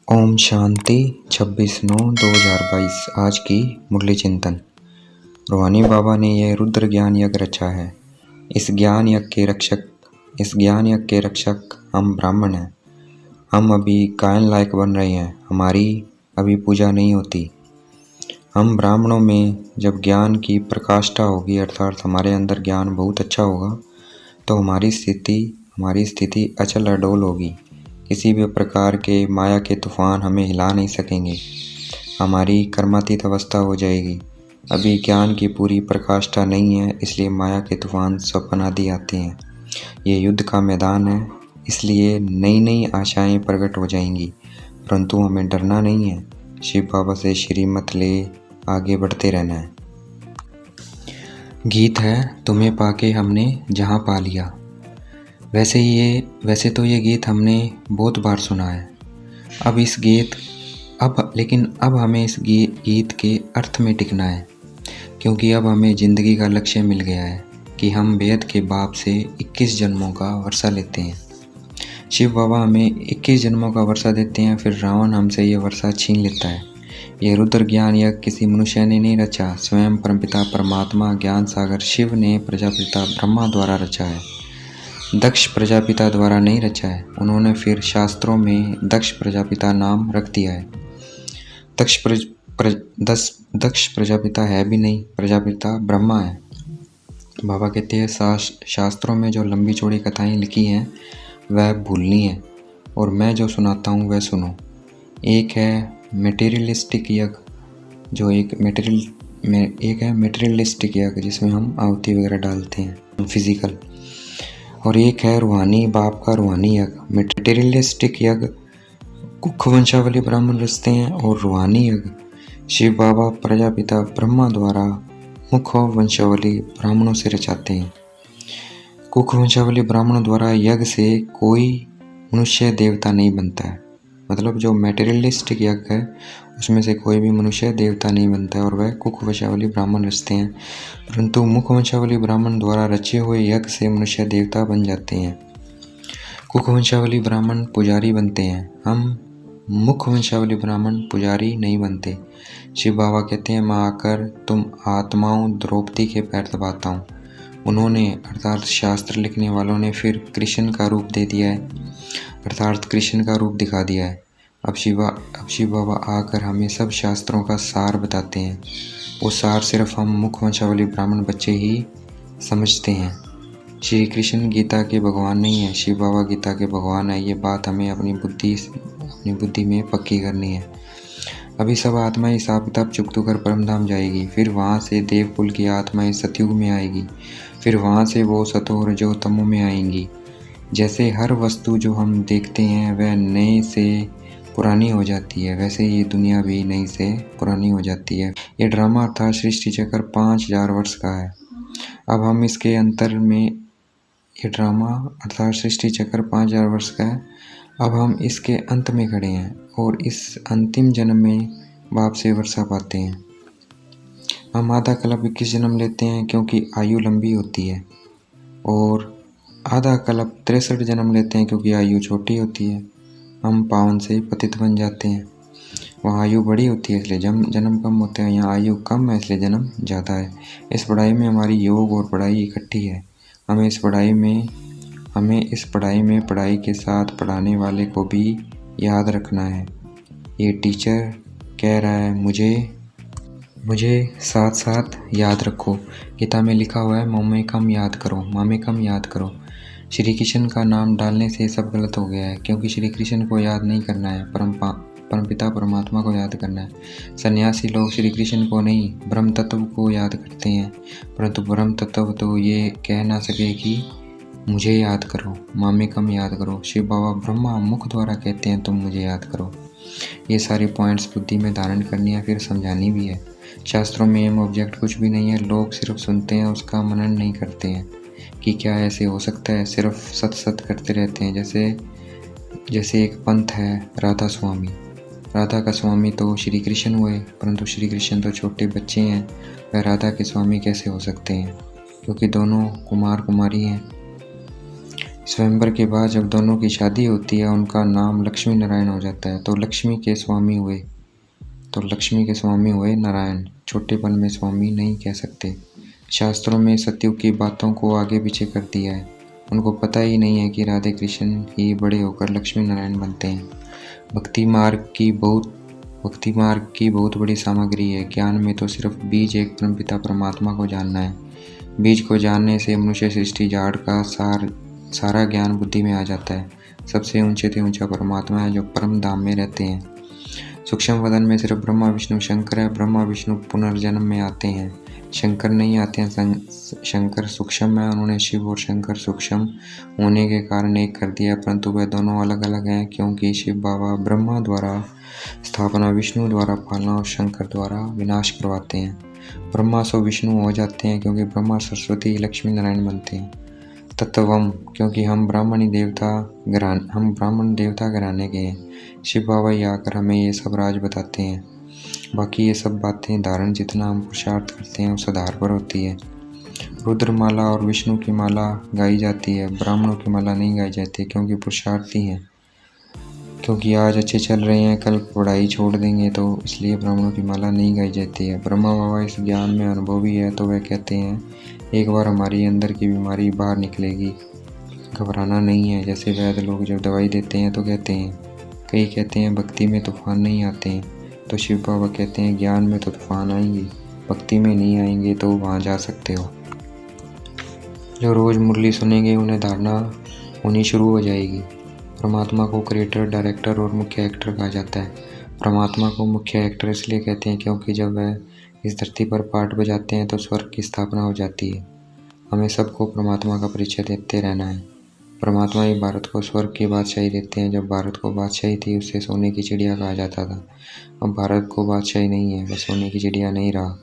ओम शांति 26/9/2022। आज की मुरली चिंतन। रूहानी बाबा ने यह रुद्र ज्ञान यज्ञ रचा है। इस ज्ञान यज्ञ के रक्षक हम ब्राह्मण हैं। हम अभी गायन लायक बन रहे हैं, हमारी अभी पूजा नहीं होती। हम ब्राह्मणों में जब ज्ञान की प्रकाष्ठा होगी, अर्थात हमारे अंदर ज्ञान बहुत अच्छा होगा, तो हमारी स्थिति अचल अडोल होगी। किसी भी प्रकार के माया के तूफान हमें हिला नहीं सकेंगे। हमारी कर्मातीत अवस्था हो जाएगी। अभी ज्ञान की पूरी प्रकाष्ठा नहीं है, इसलिए माया के तूफान स्वप्न आदि आते हैं। ये युद्ध का मैदान है, इसलिए नई नई आशाएं प्रकट हो जाएंगी, परंतु हमें डरना नहीं है। शिव बाबा से श्रीमत ले आगे बढ़ते रहना है। गीत है तुम्हें पाके हमने जहाँ पा लिया। वैसे तो ये गीत हमने बहुत बार सुना है। लेकिन अब हमें इस गीत के अर्थ में टिकना है, क्योंकि अब हमें ज़िंदगी का लक्ष्य मिल गया है कि हम वेद के बाप से 21 जन्मों का वर्षा लेते हैं। शिव बाबा हमें 21 जन्मों का वर्षा देते हैं, फिर रावण हमसे ये वर्षा छीन लेता है। ये रुद्र ज्ञान यज्ञ किसी मनुष्य ने नहीं रचा, स्वयं परमपिता परमात्मा ज्ञान सागर शिव ने प्रजापिता ब्रह्मा द्वारा रचा है। दक्ष प्रजापिता द्वारा नहीं रचा है। उन्होंने फिर शास्त्रों में दक्ष प्रजापिता नाम रख दिया है। दक्ष प्रजापिता है भी नहीं, प्रजापिता ब्रह्मा है। बाबा कहते हैं शास्त्रों में जो लंबी चौड़ी कथाएं लिखी हैं वह भूलनी है, और मैं जो सुनाता हूँ वह सुनो। एक है मेटेरियलिस्टिक यज्ञ, जो एक है मेटेरियलिस्टिक यज्ञ जिसमें हम आहुति वगैरह डालते हैं फिजिकल, और एक है रूहानी बाप का रूहानी यज्ञ। मेटेरियलिस्टिक यज्ञ कुख वंशावली ब्राह्मण रचते हैं, और रूहानी यज्ञ शिव बाबा प्रजापिता ब्रह्मा द्वारा मुख वंशावली ब्राह्मणों से रचाते हैं। कुख वंशावली ब्राह्मणों द्वारा यज्ञ से कोई मनुष्य देवता नहीं बनता है। मतलब जो मेटेरियलिस्टिक यज्ञ है उसमें से कोई भी मनुष्य देवता नहीं बनता है, और वह कुख वंशावली ब्राह्मण रचते हैं। परंतु मुख वंशावली ब्राह्मण द्वारा रचे हुए यज्ञ से मनुष्य देवता बन जाते हैं। कुख वंशावली ब्राह्मण पुजारी बनते हैं, हम मुख वंशावली ब्राह्मण पुजारी नहीं बनते। शिव बाबा कहते हैं मैं आकर तुम आत्माओं द्रौपदी के पैर दबाता हूँ। उन्होंने अर्थात शास्त्र लिखने वालों ने फिर कृष्ण का रूप दे दिया है, अर्थात कृष्ण का रूप दिखा दिया है। अब शिव बाबा आकर हमें सब शास्त्रों का सार बताते हैं। वो सार सिर्फ हम मुख वंशावली ब्राह्मण बच्चे ही समझते हैं। श्री कृष्ण गीता के भगवान नहीं है, शिव बाबा गीता के भगवान है। ये बात हमें अपनी बुद्धि में पक्की करनी है। अभी सब आत्माएं हिसाब किताब चुकतो कर परमधाम जाएगी, फिर वहाँ से देवकुल की आत्माएं सतयुग में आएगी, फिर वहाँ से वो सतो और जो तमो में आएंगी। जैसे हर वस्तु जो हम देखते हैं वह नए से पुरानी हो जाती है, वैसे ये दुनिया भी नई से पुरानी हो जाती है। ये ड्रामा अर्थात सृष्टि चक्र 5000 वर्ष का है। अब हम इसके अंतर में ये ड्रामा अर्थात सृष्टि चक्र 5000 वर्ष का है। अब हम इसके अंत में खड़े हैं और इस अंतिम जन्म में बाप से वर्षा पाते हैं। हम आधा कल्प 21 जन्म लेते हैं क्योंकि आयु लंबी होती है, और आधा कल्प 63 जन्म लेते हैं क्योंकि आयु छोटी होती है। हम पावन से पतित बन जाते हैं। वहाँ आयु बड़ी होती है इसलिए जन्म कम होते हैं, यहाँ आयु कम है इसलिए जन्म ज़्यादा है। इस पढ़ाई में हमारी योग और पढ़ाई इकट्ठी है। हमें इस पढ़ाई में पढ़ाई के साथ पढ़ाने वाले को भी याद रखना है। ये टीचर कह रहा है मुझे साथ साथ याद रखो। गीता में लिखा हुआ है मामेकम याद करो। श्री कृष्ण का नाम डालने से सब गलत हो गया है, क्योंकि श्री कृष्ण को याद नहीं करना है, परमपिता परमात्मा को याद करना है। सन्यासी लोग श्री कृष्ण को नहीं ब्रह्म तत्व को याद करते हैं, परंतु ब्रह्म तत्व तो ये कह ना सके कि मुझे याद करो, मामेकम याद करो। शिव बाबा ब्रह्मा मुख द्वारा कहते हैं तुम मुझे याद करो। ये सारी पॉइंट्स बुद्धि में धारण करनी है, फिर समझानी भी है। शास्त्रों में एम ऑब्जेक्ट कुछ भी नहीं है, लोग सिर्फ सुनते हैं, उसका मनन नहीं करते हैं कि क्या ऐसे हो सकता है, सिर्फ सत करते रहते हैं। जैसे एक पंथ है राधा का स्वामी तो श्री कृष्ण हुए, परंतु श्री कृष्ण तो छोटे बच्चे हैं, वह राधा के स्वामी कैसे हो सकते हैं, क्योंकि दोनों कुमार कुमारी हैं। स्वयंवर के बाद जब दोनों की शादी होती है उनका नाम लक्ष्मी नारायण हो जाता है। तो लक्ष्मी के स्वामी हुए नारायण। छोटेपन में स्वामी नहीं कह सकते। शास्त्रों में सतयुग की बातों को आगे पीछे कर दिया है। उनको पता ही नहीं है कि राधे कृष्ण ही बड़े होकर लक्ष्मी नारायण बनते हैं। भक्ति मार्ग की बहुत बड़ी सामग्री है। ज्ञान में तो सिर्फ बीज एक परमपिता परमात्मा को जानना है। बीज को जानने से मनुष्य सृष्टि जाड़ का सारा ज्ञान बुद्धि में आ जाता है। सबसे ऊंचे से ऊंचा परमात्मा है जो परम धाम में रहते हैं। सूक्ष्म वदन में सिर्फ ब्रह्मा विष्णु शंकर है। ब्रह्मा विष्णु पुनर्जन्म में आते हैं, शंकर नहीं आते हैं। शंकर सूक्ष्म है, उन्होंने शिव और शंकर सूक्ष्म होने के कारण एक कर दिया, परंतु वे दोनों अलग अलग हैं, क्योंकि शिव बाबा ब्रह्मा द्वारा स्थापना, विष्णु द्वारा पालना और शंकर द्वारा विनाश करवाते हैं। ब्रह्मा सो विष्णु हो जाते हैं, क्योंकि ब्रह्मा सरस्वती लक्ष्मी नारायण बनते हैं। तत्वम, क्योंकि हम ब्राह्मण देवता घराने के हैं। शिव बाबा ही आकर हमें ये सब राज बताते हैं। बाकी ये सब बातें धारण जितना हम पुरुषार्थ करते हैं उस आधार पर होती है। रुद्र माला और विष्णु की माला गाई जाती है, ब्राह्मणों की माला नहीं गाई जाती, क्योंकि पुरुषार्थी हैं। क्योंकि आज अच्छे चल रहे हैं, कल पढ़ाई छोड़ देंगे, तो इसलिए ब्राह्मणों की माला नहीं गाई जाती है। ब्रह्मा बाबा इस ज्ञान में अनुभवी है, तो वह कहते हैं एक बार हमारी अंदर की बीमारी बाहर निकलेगी, घबराना नहीं है। जैसे वैद्य लोग जब दवाई देते हैं तो कहते हैं, कई कहते हैं भक्ति में तूफान नहीं आते हैं, तो शिव बाबा कहते हैं ज्ञान में तो तूफान आएंगे, भक्ति में नहीं आएंगे तो वहाँ जा सकते हो। जो रोज़ मुरली सुनेंगे उन्हें धारणा होनी शुरू हो जाएगी। परमात्मा को क्रिएटर, डायरेक्टर और मुख्य एक्टर कहा जाता है। परमात्मा को मुख्य एक्टर इसलिए कहते हैं क्योंकि जब वह इस धरती पर पाठ बजाते हैं तो स्वर्ग की स्थापना हो जाती है। हमें सबको परमात्मा का परिचय देते रहना है। परमात्मा ही भारत को स्वर्ग की बादशाही देते हैं। जब भारत को बादशाही थी उसे सोने की चिड़िया कहा जाता था। अब भारत को बादशाही नहीं है, वह सोने की चिड़िया नहीं रहा।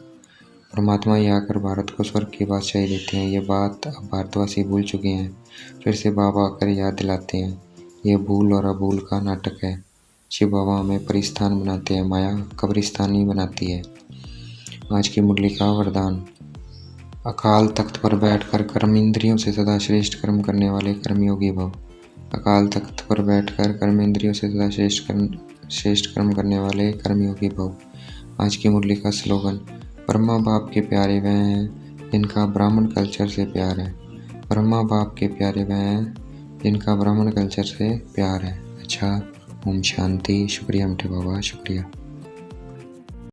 परमात्मा ही आकर भारत को स्वर्ग की बादशाही देते हैं। ये बात अब भारतवासी भूल चुके हैं, फिर से बाबा आकर याद दिलाते हैं। यह भूल और अभूल का नाटक है। शिव बाबा हमें परिस्थान बनाते हैं, माया कब्रिस्तान ही बनाती है। आज की मुरली का वरदान। अकाल तख्त पर बैठकर कर्म इंद्रियों से सदा श्रेष्ठ कर्म करने वाले कर्मयोगी भव। अकाल तख्त पर बैठकर कर्म इंद्रियों से सदा श्रेष्ठ कर्म करने वाले कर्मयोगी भव। आज की मुरली का स्लोगन। ब्रह्मा बाप के प्यारे वह हैं जिनका ब्राह्मण कल्चर से प्यार है। ब्रह्मा बाप के प्यारे वह हैं जिनका ब्राह्मण कल्चर से प्यार है। अच्छा, ओम शांति। शुक्रिया मिठे बाबा, शुक्रिया।